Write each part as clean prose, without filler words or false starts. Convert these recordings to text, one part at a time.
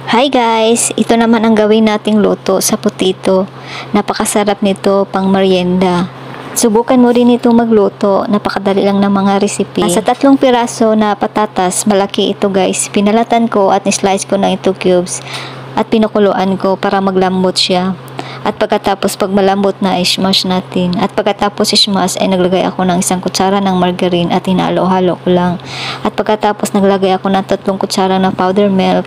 Hi guys! Ito naman ang gawin nating luto sa potato. Napakasarap nito pang merienda. Subukan mo rin ito magluto. Napakadali lang ng mga recipe. Sa 3 piraso na patatas, malaki ito guys. Pinalatan ko at nislice ko na ito cubes. At pinukuluan ko para maglambot siya. At pagkatapos pag malambot na, i-smash natin. At pagkatapos i-smash ay naglagay ako ng 1 kutsara ng margarine at hinalo-halo ko lang. At pagkatapos naglagay ako ng 3 kutsara ng powder milk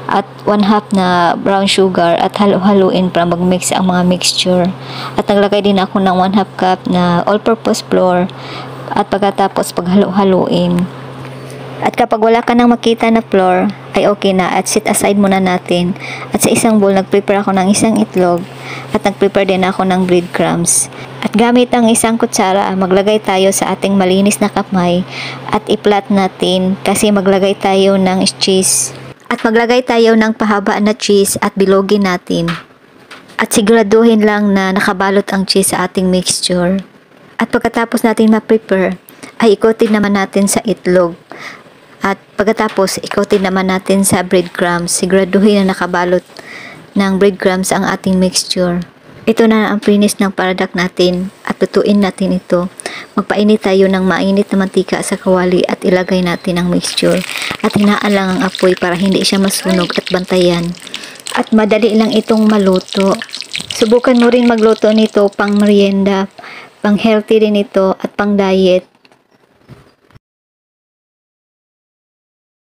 at 1/2 na brown sugar at halo-haluin para mag-mix ang mga mixture. At naglagay din ako ng 1/2 cup na all-purpose flour at pagkatapos paghalo-haluin. At kapag wala ka nang makita na flour, ay okay na at set aside muna natin. At sa isang bowl, nag-prepare ako ng 1 itlog at nag-prepare din ako ng breadcrumbs. At gamit ang 1 kutsara, maglagay tayo sa ating malinis na kamay at i-flat natin kasi maglagay tayo ng cheese. At maglagay tayo ng pahaba na cheese at bilogin natin. At siguraduhin lang na nakabalot ang cheese sa ating mixture. At pagkatapos natin ma-prepare, ay ikotin naman natin sa itlog. At pagkatapos, ikotin naman natin sa breadcrumbs. Siguraduhin na nakabalot ng breadcrumbs ang ating mixture. Ito na ang finish ng product natin at lutuin natin ito. Magpainit tayo ng mainit na mantika sa kawali at ilagay natin ang mixture. At hinaan lang ang apoy para hindi siya masunog at bantayan. At madali lang itong maluto. Subukan mo rin magluto nito pang merienda, pang healthy rin ito at pang diet.